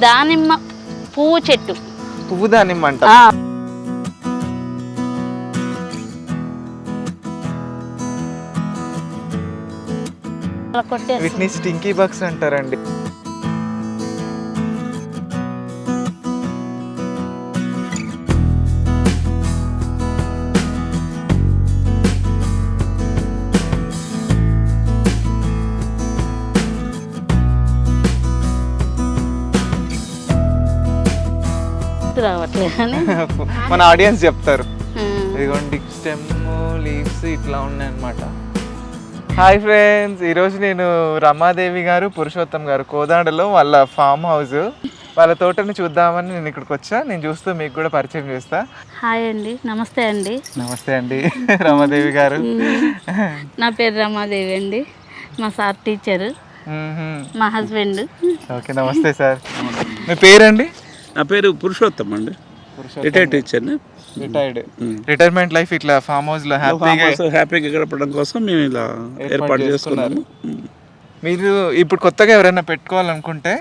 దానిమ్మ పువ్వు చెట్టు. పువ్వు దానిమ్మ అంట. వీటిని స్టింకీ బగ్స్ అంటారండి. మన ఆడియన్స్ చెప్తారు. ఇదిగోండి స్టెమ్ లీవ్స్ ఇట్లా ఉన్నాయన్నమాట. హాయ్ ఫ్రెండ్స్, ఈరోజు నేను రమాదేవి గారు పురుషోత్తం గారు కోదాడలో వాళ్ళ ఫామ్ హౌస్, వాళ్ళ తోటని చూద్దామని నేను ఇక్కడికి వచ్చా. నేను చూస్తూ మీకు కూడా పరిచయం చేస్తా. హాయ్ అండి, నమస్తే అండి. నమస్తే అండి రమాదేవి గారు. నా పేరు రమాదేవి అండి, మా సార్ టీచరు, మా హస్బెండ్. ఓకే, నమస్తే సార్. మీ పేరండి? నా పేరు పురుషోత్తం అండి, రిటైర్డ్ టీచర్ని. రిటైర్మెంట్ లైఫ్ ఇట్లా ఫామ్ హౌస్ లో హ్యాపీగా గడపడం కోసం మేము ఇలా ఏర్పాటు చేసుకున్నాము. మీరు ఇప్పుడు కొత్తగా ఎవరైనా పెట్టుకోవాలనుకుంటే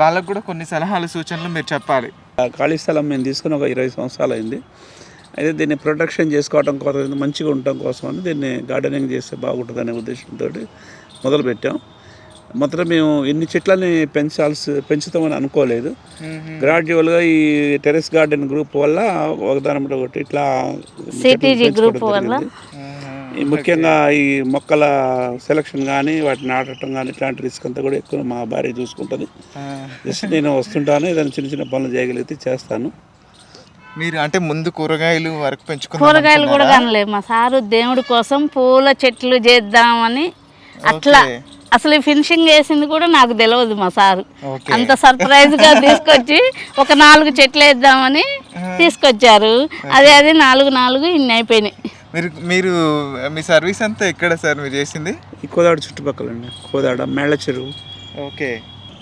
వాళ్ళకు కూడా కొన్ని సలహాలు సూచనలు మీరు చెప్పాలి. ఖాళీ స్థలం మేము తీసుకుని ఒక 20 సంవత్సరాలు అయింది. అయితే దీన్ని ప్రొటెక్షన్ చేసుకోవడం కోసం, మంచిగా ఉండటం కోసం అని దీన్ని గార్డెనింగ్ చేస్తే బాగుంటుందనే ఉద్దేశంతో మొదలుపెట్టాం. మొత్తం మేము ఎన్ని చెట్లని పెంచుతామని అనుకోలేదు. గ్రాడ్యువల్గా ఈ టెరెస్ గార్డెన్ గ్రూప్ వల్ల ఒకదాని ఒకటి ఇట్లా గ్రూప్ వల్ల ముఖ్యంగా ఈ మొక్కల సెలక్షన్ కానీ వాటిని నాటడం కానీ ఇట్లాంటి రిస్క్ అంతా కూడా ఎక్కువ మా భార్య చూసుకుంటుంది. జస్ట్ నేను వస్తుంటాను, ఏదైనా చిన్న చిన్న పనులు చేయగలిగితే చేస్తాను. మీరు అంటే ముందు కూరగాయలు వరకు పెంచుకున్నారు? కూరగాయలు కూడా కానలేదు, మా సారు దేవుడి కోసం పూల చెట్లు చేద్దామని అట్లా. అసలు ఫినిషింగ్ వేసింది కూడా నాకు తెలియదు. మా సారు అంత సర్ప్రైజ్ గా తీసుకొచ్చి ఒక 4 చెట్లు వేద్దామని తీసుకొచ్చారు. అది 4 ఇన్ని అయిపోయినాయి. మీరు మీ సర్వీస్ అంతా ఎక్కడ సార్ మీరు చేసింది? ఈ కోదాడ చుట్టుపక్కల అండి, కోదాడ, మేళ్ళ చెరువు. ఓకే,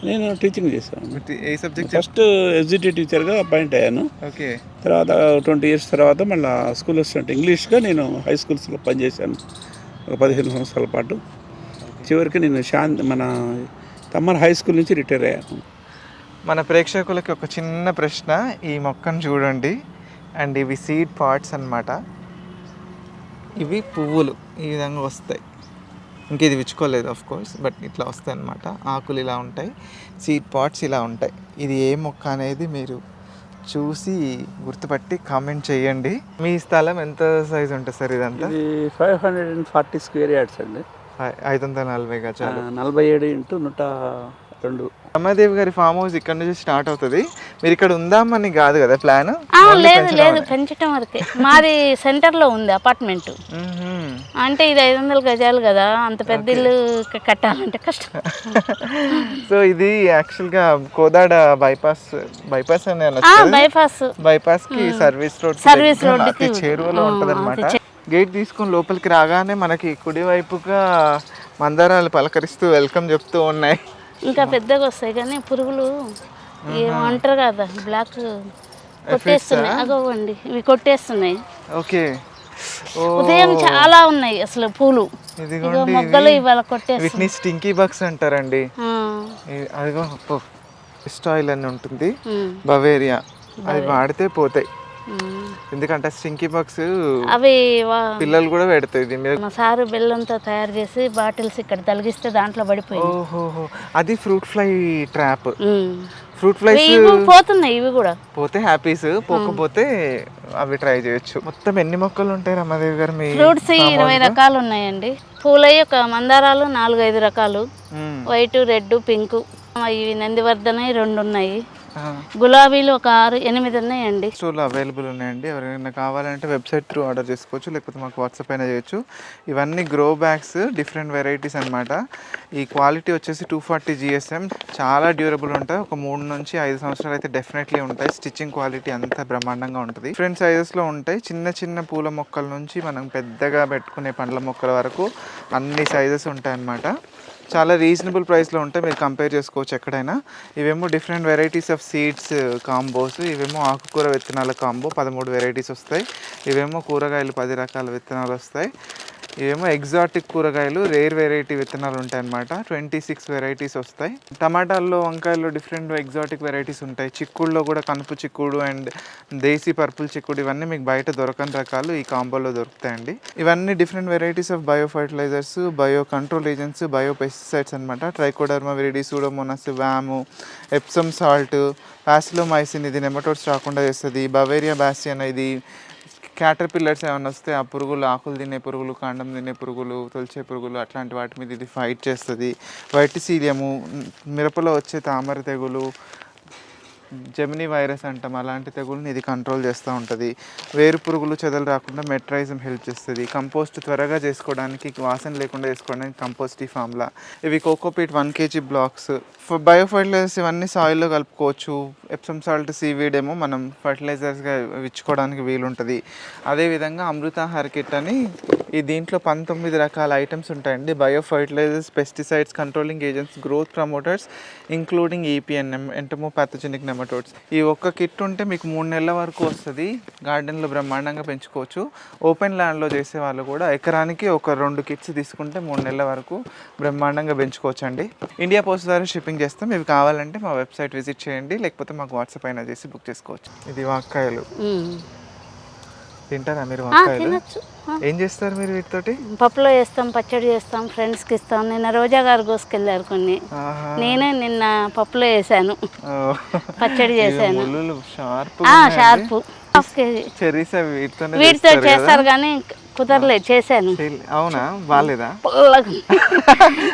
నేను టీచింగ్ చేశాను. ఏ సబ్జెక్ట్? ఫస్ట్ ఎగ్జిక్యూటివ్ టీచర్గా అపాయింట్ అయ్యాను. ఓకే, తర్వాత 20 years తర్వాత మళ్ళీ స్కూల్ అసిస్టెంట్ ఇంగ్లీష్గా నేను హై స్కూల్స్లో పనిచేశాను ఒక 15 సంవత్సరాల పాటు. చివరికి నేను మన తమ్మర్ హై స్కూల్ నుంచి రిటైర్ అయ్యాను. మన ప్రేక్షకులకి ఒక చిన్న ప్రశ్న. ఈ మొక్కను చూడండి, అండ్ ఇవి సీడ్ పాట్స్ అన్నమాట. ఇవి పువ్వులు ఈ విధంగా వస్తాయి. ఇంక ఇది విచ్చుకోలేదు ఆఫ్ కోర్స్, బట్ ఇట్లా వస్తాయి అన్నమాట. ఆకులు ఇలా ఉంటాయి, సీడ్ పాట్స్ ఇలా ఉంటాయి. ఇది ఏ మొక్క అనేది మీరు చూసి గుర్తుపట్టి కామెంట్ చేయండి. మీ స్థలం ఎంత సైజ్ ఉంటుంది సార్? ఇదంతా 540 square yards అండి. 540 గజాలు. 47 x 102. రమాదేవి గారి ఫామ్ హౌస్ ఇక్కడ నుంచి స్టార్ట్ అవుతుంది. మీరు ఇక్కడ ఉందామని కాదు కదా ప్లాన్? లేదు, పెంచడం వరకే. మాది సెంటర్ లో ఉంది అపార్ట్మెంట్. అంటే ఇది 500 గజాలు కదా, అంత పెద్ద ఇల్లు కట్టాలంటే కష్టం. సో ఇది యాక్చువల్ గా కోదాడ బైపాస్ అని బైపాస్ కి సర్వీస్ రోడ్ చేరువలో ఉంటది అనమాట. గేట్ తీసుకొని లోపలికి రాగానే మనకి కుడి వైపుగా మందారాలు పలకరిస్తూ వెల్కమ్ చెప్తూ ఉన్నాయి. ఇంకా పెద్దగా వస్తాయి కానీ పురుగులు ఏమంటారు కదా, బ్లాక్ కొట్టేస్తున్నాయి. అగోండి, ఇవి కొట్టేస్తున్నాయి. ఓకే, ఉదయం చాలా ఉన్నాయి అసలు పూలు. మొగ్గలు ఇవాళ కొట్టేస్తాయి. వీటిని స్టింకీ బగ్స్ అంటారండి. అదిగో పిస్ట్ ఆయిల్ అని ఉంటుంది, బవేరియా, అది వాడితే పోతాయి. ఎందుకంటే స్టింకీ బగ్స్ అవి పిల్లలు కూడా పెడతాయి. మా సారు బెల్లంతో తయారు చేసి బాటిల్స్ ఇక్కడ తలిగిస్తే దాంట్లో పడిపోయి. ఓహో, అది fruit fly trap. Fruit flies పోతున్నాయి, ఇవి కూడా పోతే హ్యాపీస్, పోకపోతే అవి ట్రై చేయొచ్చు. మొత్తం ఎన్ని మొక్కలు ఉంటాయి రమాదేవి గారు? మీ ఫ్రూట్స్ 20 రకాలు ఉన్నాయండి. పూలయ్యి ఒక మందారాలు 4-5 రకాలు, వైట్, రెడ్, పింక్. ఇవి నందివర్ధన 2 ఉన్నాయి. గులాబీలు ఒక 6-8 ఉన్నాయండి. స్టోర్లో అవైలబుల్ ఉన్నాయండి. ఎవరైనా కావాలంటే వెబ్సైట్ త్రూ ఆర్డర్ చేసుకోవచ్చు, లేకపోతే మాకు వాట్సాప్ అయినా చేయొచ్చు. ఇవన్నీ గ్రో బ్యాగ్స్, డిఫరెంట్ వెరైటీస్ అనమాట. ఈ క్వాలిటీ వచ్చేసి 240 GSM, చాలా డ్యూరబుల్ ఉంటాయి. ఒక 3 నుంచి 5 సంవత్సరాలు అయితే డెఫినెట్లీ ఉంటాయి. స్టిచ్చింగ్ క్వాలిటీ అంతా బ్రహ్మాండంగా ఉంటుంది. డిఫరెంట్ సైజెస్లో ఉంటాయి. చిన్న చిన్న పూల మొక్కల నుంచి మనం పెద్దగా పెట్టుకునే పండ్ల మొక్కల వరకు అన్ని సైజెస్ ఉంటాయి అన్నమాట. చాలా రీజనబుల్ ప్రైస్లో ఉంటాయి, మీరు కంపేర్ చేసుకోవచ్చు ఎక్కడైనా. ఇవేమో different varieties of seeds combos, ఇవేమో ఆకుకూర విత్తనాల కాంబో 13 వెరైటీస్ వస్తాయి. ఇవేమో కూరగాయలు 10 రకాల విత్తనాలు వస్తాయి. ఇవేమో ఎగ్జాటిక్ కూరగాయలు, రేర్ వెరైటీ విత్తనాలు ఉంటాయి అన్నమాట. 26 వెరైటీస్ వస్తాయి. టమాటాల్లో, వంకాయల్లో డిఫరెంట్ ఎగ్జాటిక్ వెరైటీస్ ఉంటాయి. చిక్కుడులో కూడా కనుపు చిక్కుడు అండ్ దేశీ పర్పుల్ చిక్కుడు, ఇవన్నీ మీకు బయట దొరకని రకాలు ఈ కాంబోలో దొరుకుతాయండి. ఇవన్నీ different varieties of bio fertilizers, bio control agents, bio pesticides అనమాట. ట్రైకోడర్మా విరిడి, సూడోమోనాస్, వాము, ఎప్సమ్ సాల్ట్, పాసిలోమైసిన్, ఇది నెమటోడ్స్ రాకుండా చేస్తుంది. బవేరియా బ్యాసియన్, ఇది క్యాటర్ పిల్లర్స్ ఏమైనా వస్తే ఆ పురుగులు, ఆకులు తినే పురుగులు, కాండం తినే పురుగులు, తొలిచే పురుగులు, అట్లాంటి వాటి మీద ఇది ఫైట్ చేస్తుంది. వైటిసీలియము, మిరపలో వచ్చే తామర తెగులు, జెమినీ వైరస్ అంటాం, అలాంటి తెగుల్ని ఇది కంట్రోల్ చేస్తూ ఉంటుంది. వేరు పురుగులు, చెదలు రాకుండా మెట్రైజం హెల్ప్ చేస్తుంది. కంపోస్ట్ త్వరగా చేసుకోవడానికి, వాసన లేకుండా చేసుకోవడానికి కంపోస్ట్ ఈ ఫామ్లా. ఇవి cocopeat 1 kg blocks. Bio fertilizers ఇవన్నీ సాయిల్లో కలుపుకోవచ్చు. ఎప్సమ్ సాల్ట్, సీవీడ్ ఏమో మనం ఫర్టిలైజర్స్గా ఇచ్చుకోవడానికి వీలుంటుంది. అదేవిధంగా అమృతాహార కిట్ అని దీంట్లో 19 రకాల ఐటమ్స్ ఉంటాయండి. Bio fertilisers, pesticides, controlling agents, growth promoters, including EPNM, entomopathogenic nematodes. ఈ ఒక్క కిట్ ఉంటే మీకు 3 నెలల వరకు వస్తుంది. గార్డెన్లో బ్రహ్మాండంగా పెంచుకోవచ్చు. ఓపెన్ ల్యాండ్లో చేసే వాళ్ళు కూడా ఎకరానికి ఒక 2 కిట్స్ తీసుకుంటే 3 నెలల వరకు బ్రహ్మాండంగా పెంచుకోవచ్చు అండి. ఇండియా పోస్ట్ ద్వారా షిప్పింగ్ చేస్తాం. ఇవి కావాలంటే మా వెబ్సైట్ విజిట్ చేయండి, లేకపోతే మాకు వాట్సాప్ అయినా చేసి బుక్ చేసుకోవచ్చు. ఇది వాక్కాయలు. తింటారా మీరు వాక్కాయలు? ఏం చేస్తారు మీరు వీటితోటి? పప్పులో వేస్తాం, పచ్చడి చేస్తాం, ఫ్రెండ్స్కి ఇస్తాం. నిన్న రోజా గారు కోసుకెళ్ళారు కొన్ని, నేనే నిన్న పప్పులో వేసాను, పచ్చడి చేశాను. షార్ప్ వీటితో చేస్తారు కానీ కుదరలేదు, చేశాను. అవునా? బాలేదా?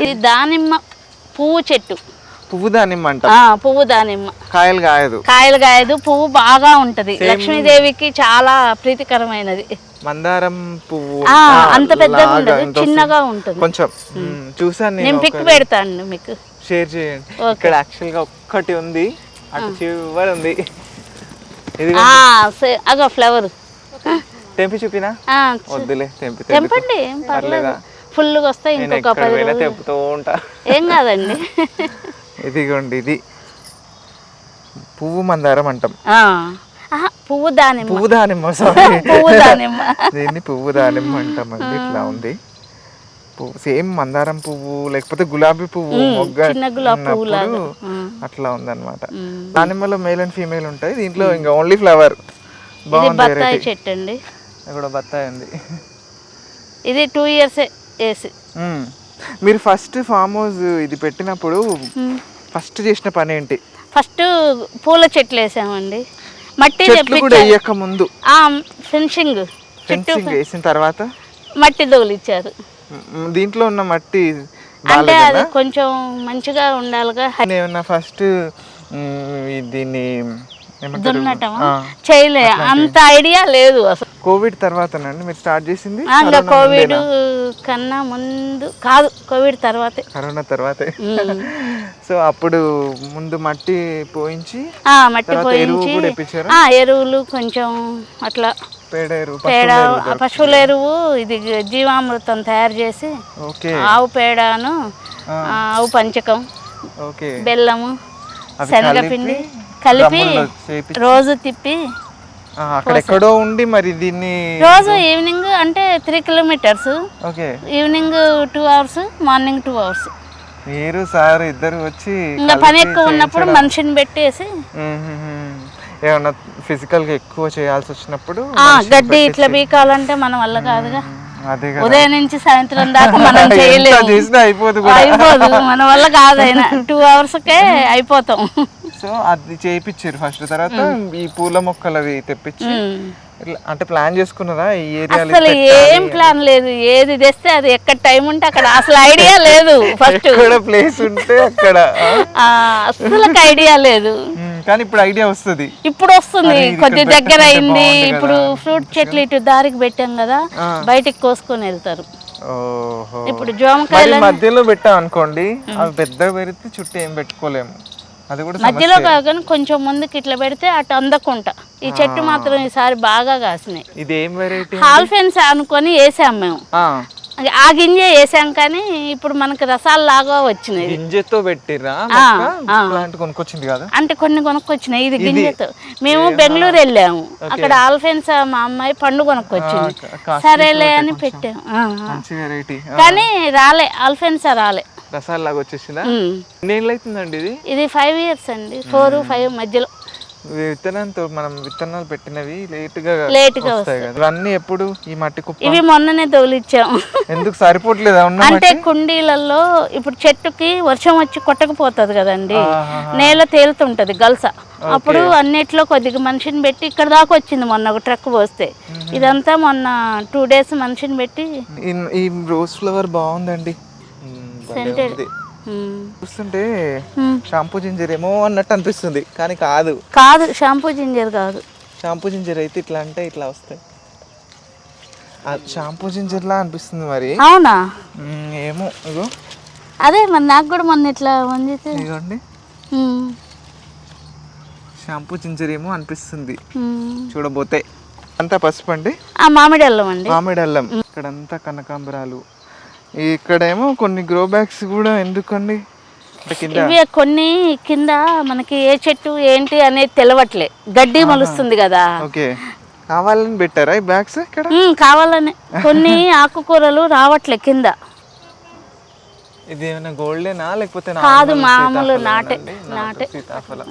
ఇది దానిమ్మ పువ్వు చెట్టు. పువ్వు దానిమ్మ అంట. పువ్వు దానిమ్మ కాయలు కాయదు. కాయలు కాయదు, పువ్వు బాగా ఉంటది. లక్ష్మీదేవికి చాలా ప్రీతికరమైనది. మందారం పువ్వు అంత పెద్దగా ఉండదు, చిన్నగా ఉంటుంది. కొంచెం చూసాను నేను పిక్ పెడతాను, మీకు షేర్ చేయండి. ఇక్కడ యాక్చువల్ గా ఒక్కటి ఉంది, అటు చివరి ఉంది. అగో ఫ్లవర్ తెంపి చూపినా? వద్దులే, తెంపండి, ఏం పర్లేదు. ఫుల్గా వస్తాయి. ఇంకొక 10 రోజులు తెంపుతూ ఉంటా, ఏం కాదండి. ఇదిగోండి, ఇది పువ్వు మందారం అంటాం. పువ్వు దానిమ్మ. పువ్వు దానిమ్మ, సారీ, పువ్వు దానిమ్మ. దీన్ని పువ్వు దానిమ్మ అంటామండి. ఇట్లా ఉంది పువ్వు, సేమ్ మందారం పువ్వు లేకపోతే గులాబీ పువ్వు మొగ్గ అట్లా ఉందన్నమాట. దానిమ్మలో మేల్ అండ్ ఫీమేల్ ఉంటాయి. దీంట్లో ఇంకా ఓన్లీ ఫ్లవర్. బత్తాయి చెట్టు అండి, ఇక్కడ బత్తాయి ఉంది. ఇది 2 years వేసి. మీరు ఫస్ట్ ఫామ్ హౌస్ ఇది పెట్టినప్పుడు ఫస్ట్ చేసిన పని ఏంటి? ఫస్ట్ పూల చెట్లు వేసామండి. మట్టి వేయక ముందు ఫినిషింగ్ వేసిన తర్వాత మట్టి దోలిచ్చారు. దీంట్లో ఉన్న మట్టి అంటే అది కొంచెం మంచిగా ఉండాలిగా. ఏమన్నా ఫస్ట్ దీన్ని దున్నటమా చేయలే, అంత ఐడియా లేదు అసలు. కోవిడ్ తర్వాతనండి మీరు స్టార్ట్ చేసింది? కోవిడ్ కన్నా ముందు కాదు, కోవిడ్ తర్వాతే. కరోనా తర్వాతే. సో అప్పుడు ముందు మట్టి పోయించి, మట్టి పోయించి ఎరువులు కొంచెం అట్లా పేడ, పశువుల ఎరువు, ఇది జీవామృతం తయారు చేసి, ఆవు పేడను, ఆవు పంచకం, బెల్లము, శనగపిండి కలిపి రోజు తిప్పి అక్కడెక్కడో ఉండి మరి దీన్ని రోజు ఈవినింగ్ అంటే 3 kilometers, evening 2 hours, morning 2 hours. మీరు సార్ ఇద్దరు వచ్చి ఇంకా పని ఎక్కువ ఉన్నప్పుడు మనిషిని పెట్టేసి, ఏమన్నా ఫిజికల్ గా ఎక్కువ చేయాల్సి వచ్చినప్పుడు గడ్డి ఇట్లా బీకాలంటే మన వల్ల కాదుగా. ఉదయం నుంచి సాయంత్రం దాకా మనం చేయలేము, అయిపోదు మన వల్ల కాదైనా 2 hoursకే అయిపోతాం. సో అది చేయించారు ఫస్ట్. తర్వాత ఈ పూల మొక్కలు అవి తెప్పించి అంటే ప్లాన్ చేసుకున్నారా ఈ ఏరియాలో? అసలు ఏం ప్లాన్ లేదు, ఏది తెస్తే అది ఎక్కడ టైం ఉంటే అక్కడ, అసలు ఐడియా లేదు. ఫస్ట్ ప్లేస్ ఉంటే అక్కడ అసలు ఐడియా లేదు, కానీ ఇప్పుడు ఐడియా వస్తుంది. ఇప్పుడు వస్తుంది, కొద్ది దగ్గర అయింది. ఇప్పుడు ఫ్రూట్ చెట్లు ఇటు దారికి పెట్టాం కదా, బయటికి కోసుకొని వెళ్తారు. ఇప్పుడు జామకాయలు మధ్యలో పెట్టాం అనుకోండి, అవి పెద్దగా పెడితే చుట్టూ ఏం పెట్టుకోలేము. మధ్యలో కాగానే కొంచెం ముందుకి ఇట్లా పెడితే అటు అందకుంటా. ఈ చెట్టు మాత్రం ఈసారి బాగా కాసినాయి. ఇది ఏం వెరైటీ? హాల్ ఫెన్స్ అనుకొని వేసాం మేము. ఆ గింజ వేసాం కానీ ఇప్పుడు మనకి రసాలు లాగా వచ్చినాయి. గింజతో పెట్టిరా ప్లాంట్ కొనుక్కొచ్చింది కదా? అంటే కొన్ని కొనుక్కొచ్చినాయి, ఇది గింజతో. మేము బెంగళూరు వెళ్ళాము, అక్కడ ఆల్ఫెన్సా మా అమ్మాయి పండు కొనుక్కొచ్చింది, సరేలే అని పెట్టాము. మంచి వెరైటీ కానీ రాలే, ఆల్ఫెన్సా రాలే. రసాలు లాగా వచ్చేసిందా? ఎన్ని ఏళ్ళు అవుతుందండి ఇది? ఇది 5 years అండి, 4-5 మధ్యలో. విత్తనంతో మనం విత్తనాలు పెట్టినవి లేటుగా వస్తాయి కదా, ఇవన్నీ ఎప్పుడు ఈ మట్టి కుప్ప? ఇవి మొన్ననే తోలిచ్చాము. ఎందుకు సరిపోవట్లేదా? అంటే కుండీలలో ఇప్పుడు చెట్టుకి వర్షం వచ్చి కొట్టకపోతుంది కదండి, నేల తేలుతుంటది గల్స, అప్పుడు అన్నిట్లో కొద్దిగా మనిషిని పెట్టి ఇక్కడ దాకా వచ్చింది. మొన్న ఒక ట్రక్ పోస్తే ఇదంతా మొన్న 2 days మనిషిని పెట్టి. ఈ రోజ్ ఫ్లవర్ బాగుందండి, సెంటెడ్. చూస్తుంటే షాంపూ జింజర్ ఏమో అన్నట్టు అనిపిస్తుంది, కానీ కాదు. షాంపూ జింజర్ కాదు. షాంపూ జింజర్ అయితే ఇట్లా అంటే ఇట్లా వస్తాయి, షాంపూ జింజర్ లా అనిపిస్తుంది. మరి అవునా ఏమో, ఇగో అదే మరి నాకు కూడా మొన్న ఇట్లా వండితే ఇదిగోండి షాంపూ జింజర్ ఏమో అనిపిస్తుంది చూడబోతే. అంతా పసుపు అండి, మామిడి అల్లం అండి, మామిడి అల్లం. ఇక్కడంతా కనకాంబరాలు, ఇక్కడేమో కొన్ని గ్రో బ్యాగ్స్ కూడా. ఎందుకండి ఇవి కొన్ని కింద మనకి ఏ చెట్టు ఏంటి అనేది తెలవట్లే, గడ్డి మొలుస్తుంది కదా. ఓకే, కావాలని పెట్టారా ఈ బ్యాగ్స్ ఇక్కడ? కావాలని. కొన్ని ఆకుకూరలు రావట్లే కింద. ఇది ఏమైనా గోల్డెనా లేకపోతే కాదు, మామూలు నాటే సీతాఫలం.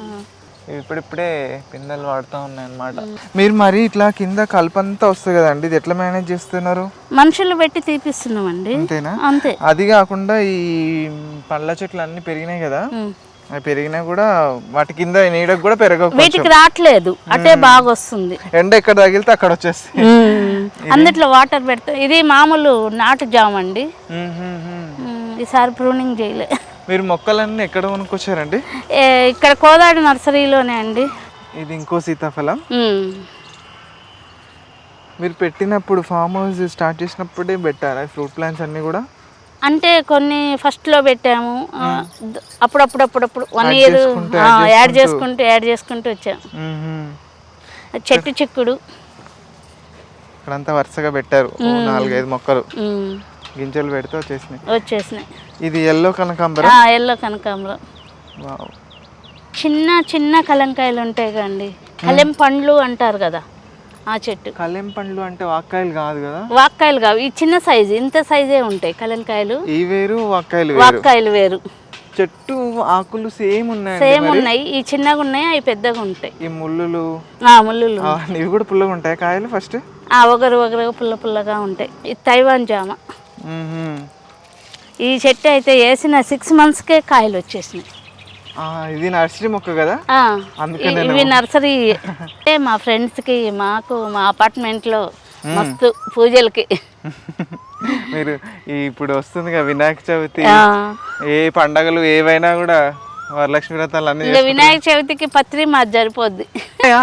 ఇప్పుడిప్పుడే పిందెలు వాడుతూ ఉన్నాయి అన్నమాట. మీరు మరి ఇట్లా కింద కల్పంతా వస్తుంది కదండి, ఇది ఎట్లా మేనేజ్ చేస్తున్నారు? మనుషులు పెట్టి తీపిస్తున్నామండి. అంతేనా? అంతే. అది కాకుండా ఈ పళ్ళ చెట్లు అన్ని పెరిగినాయి కదా, అవి పెరిగినా కూడా వాటి కింద నీడకు కూడా పెరగవు, వీటికి రావట్లేదు, అటే బాగా వస్తుంది. ఎండ ఎక్కడ తగిలితే అక్కడ వచ్చేస్తాయి. అందుట్లో వాటర్ పెడతాం. ఇది మామూలు నాటు జామ అండి, ఈసారి ప్రూనింగ్ చేయలే. మీరు మొక్కలన్నీ ఎక్కడ కొనుక్కొచ్చారండి? ఇక్కడ కోదాడు నర్సరీలోనే అండి. ఇది ఇంకో సీతాఫలం. మీరు పెట్టినప్పుడు ఫామ్ హౌస్ స్టార్ట్ చేసినప్పుడే పెట్టారా ఫ్రూట్ ప్లాంట్స్ అన్ని కూడా? అంటే కొన్ని ఫస్ట్లో పెట్టాము, అప్పుడప్పుడు 1 year యాడ్ చేసుకుంటూ వచ్చాము. చెట్టు చిక్కుడు ఇక్కడంతా వరుసగా పెట్టారు, 4-5 మొక్కలు గింజలు పెడితే వచ్చేసినాయి. ఇది ఎల్లో కనకాంబరం. ఎల్లో కనకాంబరం. చిన్న చిన్న కలంకాయలు ఉంటాయి కదండి, కలెం పండ్లు అంటారు కదా, ఆ చెట్టు. కలెం పండ్లు అంటే వాక్కాయలు కాదు కదా? వాక్కాయలు కావు, ఈ చిన్న సైజు, ఇంత సైజే ఉంటాయి కలంకాయలు. ఈ వేరు వాక్కాయలు వేరు. చెట్టు ఆకులు సేమ్ ఉన్నాయి, ఈ చిన్నగా ఉన్నాయి, అవి పెద్దగా ఉంటాయి. ఈ ముళ్ళులు ఇవి కూడా పుల్లగా ఉంటాయి కాయలు? ఫస్ట్ ఒకరు పుల్లగా ఉంటాయి. ఇది తైవాన్ జామ. ఈ చెట్టు అయితే వేసిన 6 monthsకే కాయలు వచ్చేసినాయి. ఇది నర్సరీ మొక్క కదా, ఇవి నర్సరీ. మా ఫ్రెండ్స్కి, మాకు, మా అపార్ట్మెంట్లో మస్తు పూజలకి. మీరు ఇప్పుడు వస్తుంది కదా వినాయక చవితి, ఏ పండగలు ఏవైనా కూడా వరలక్ష్మి వ్రతాలు అన్ని. వినాయక చవితికి పత్రి మాది సరిపోద్ది.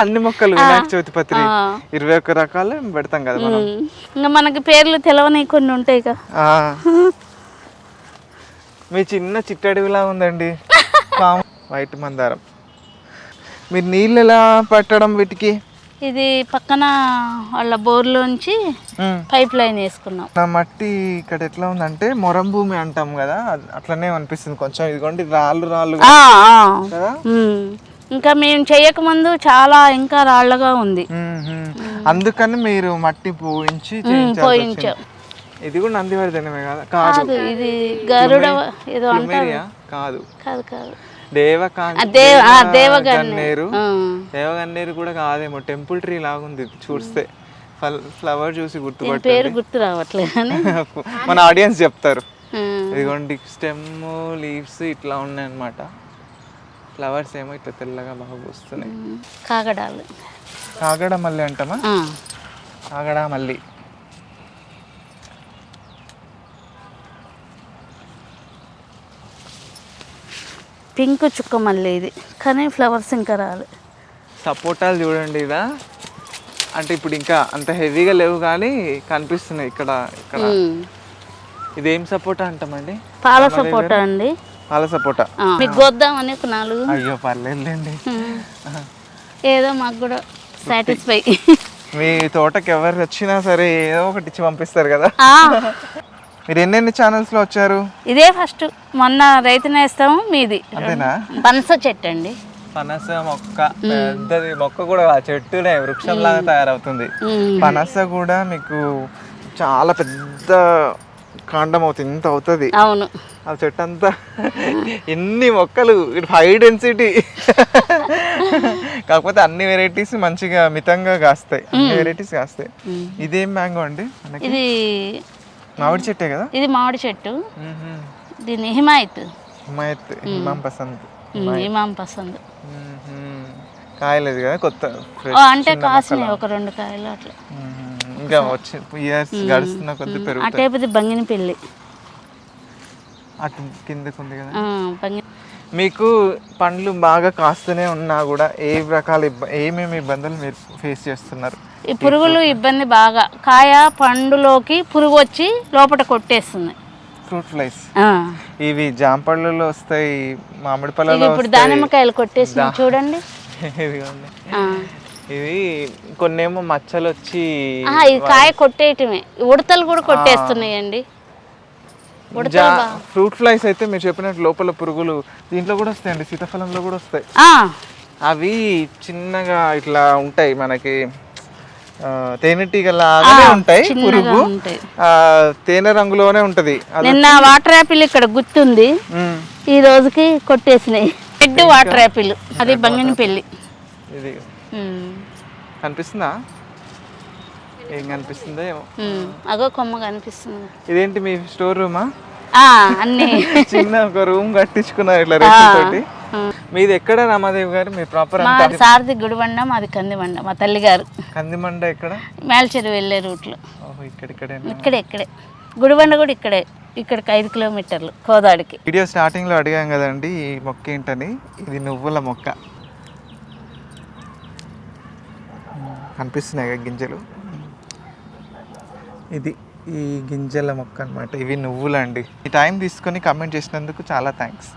అన్ని మొక్కలు వినాయక చవితి పత్రి 21 రకాలు పెడతాం కదా మనం. ఇంకా మనకి పేర్లు తెలవని కొన్ని ఉంటాయి కదా. మీ చిన్న చిట్టడివిలా ఉందండి, వైట్ మందారం. మీరు నీళ్ళు ఎలా పట్టడం వీటికి? ఇది పక్కన వాళ్ళ బోర్లోంచి పైప్ లైన్ వేసుకున్నాం. నా మట్టి ఇక్కడ ఎట్లా ఉందంటే మొరం భూమి అంటాం కదా, అట్లనే అనిపిస్తుంది కొంచెం. ఇదిగోండి రాళ్ళు కదా. ఇంకా మేము చేయకముందు చాలా ఇంకా రాళ్ళగా ఉంది, అందుకని మీరు మట్టి పోయించాం. ఇది కూడా నందివర్ధనమే కదా? కాదు, ఇది గరుడ ఏదో అంటారు. కాదు, దేవగన్నేరు కూడా కాదేమో, టెంపుల్ ట్రీ లాగుంది చూస్తే. ఫ్లవర్ చూసి గుర్తు రావట్లేదు మన ఆడియన్స్ చెప్తారు. ఇదిగోండి స్టెమ్, లీవ్స్ ఇట్లా ఉన్నాయి అన్నమాట. ఫ్లవర్స్ ఏమో ఇట్లా తెల్లగా బాగా వస్తున్నాయి. కాగడ మల్లి అంటామా? కాగడ మల్లి. పింక్ చుక్క మళ్ళీ ఇది, కానీ ఫ్లవర్స్ ఇంకా రాలే. సపోటాలు చూడండి, ఇదా అంటే ఇప్పుడు ఇంకా అంత హెవీగా లేవు కానీ కనిపిస్తున్నాయి ఇక్కడ. ఇదేం సపోటా అంటామండి? పాల సపోటా అండి. పాల సపోటా మీకు గోద్దామని 4. అయ్యో పర్లేదులేండి, ఏదో మాకు కూడా సాటిస్ఫై. మీ తోటకి ఎవరు వచ్చినా సరే ఏదో ఒకటి ఇచ్చి పంపిస్తారు కదా. మీరు ఎన్నెన్ని ఛానల్స్లో వచ్చారు? ఇదే ఫస్ట్. మొన్న రైతు నేస్తాము మీది అంతేనా? పనస చెట్టు అండి. పనస మొక్క పెద్దది మొక్క కూడా చెట్టునే వృక్షం లాగా తయారవుతుంది. పనస కూడా మీకు చాలా పెద్ద కాండం అవుతుంది, ఇంత అవుతుంది. అవును, ఆ చెట్టు అంతా ఎన్ని మొక్కలు, హై డెన్సిటీ. కాకపోతే అన్ని వెరైటీస్ మంచిగా మితంగా కాస్తాయి, అన్ని వెరైటీస్ కాస్తాయి. ఇదేం మ్యాంగో అండి? ఇది మామిడి చెట్టే కదా? ఇది మామిడి చెట్టు. దీన్ని హిమాయత్. ఇమాం పసంద్. ఇమాం పసంద్. కాయలేదు కదా, కొత్త అంటే కాసినాయి ఒక 2 కాయలు అట్లా. ఇంకా వచ్చి ఇయర్స్ గడుస్తున్న కొద్ది పెరుగుతాయి. అటేపది బంగిని పెళ్ళి అటు కిందకు ఉంది కదా. మీకు పండ్లు బాగా కాస్తూనే ఉన్నా కూడా ఏ రకాల ఏమేమి ఇబ్బందులు మీరు ఫేస్ చేస్తున్నారు? ఈ పురుగులు ఇబ్బంది బాగా. కాయ పండులోకి పురుగు వచ్చి లోపల కొట్టేస్తుంది. ఫ్రూట్ ఫ్లైస్ ఇవి జాంపళ్ళలో వస్తాయి, మామిడి పళ్ళలో. ఇప్పుడు దానిమ్మకాయలు కొట్టేస్తున్నాయి చూడండి. ఇవి కొన్నేమో మచ్చలు వచ్చి ఈ కాయ కొట్టేయటమే. ఉడతలు కూడా కొట్టేస్తున్నాయండి. ఫ్రూట్ ఫ్లైస్ అయితే మీరు చెప్పినట్టు లోపల పురుగులు దీంట్లో కూడా వస్తాయండి, సీతాఫలంలో కూడా వస్తాయి. అవి చిన్నగా ఇట్లా ఉంటాయి, మనకి తేనెటీగ లాగానే ఉంటాయి. పురుగు తేనె రంగులోనే ఉంటది. నిన్న వాటర్ యాపిల్ ఇక్కడ గుర్తుంది, ఈ రోజుకి కొట్టేసినాయి. రెడ్ వాటర్ యాపిల్, అది బంగిని పెళ్ళి. ఇది కనిపిస్తుందా? ఏం కనిపిస్తుందో ఏమో. అగో కొమ్మ కనిపిస్తుంది. ఇదేంటి మీ స్టోర్ రూమా? అన్ని చిన్న ఒక రూమ్ కట్టించుకున్నారు ఇట్లా రేట్లతోటి. మీది ఎక్కడ రామాదేవి గారు? మీ ప్రాపర్ సారథి గుడిబండ, మాది కందిబండ. మా తల్లి గారు కందిమండ ఎక్కడ? మేల్చెరు వెళ్ళే రూట్ లో. ఇక్కడే గుడిబండ కూడా ఇక్కడే. ఇక్కడికి 5 కిలోమీటర్లు కోదాడికి. వీడియో స్టార్టింగ్ లో అడిగాం కదండి ఈ మొక్క ఏంటని. ఇది నువ్వుల మొక్క. కనిపిస్తున్నాయి గింజలు. ఇది ఈ గింజల మొక్క అన్నమాట. ఇవి నువ్వులండి. ఈ టైం తీసుకొని కమెంట్ చేసినందుకు చాలా థ్యాంక్స్.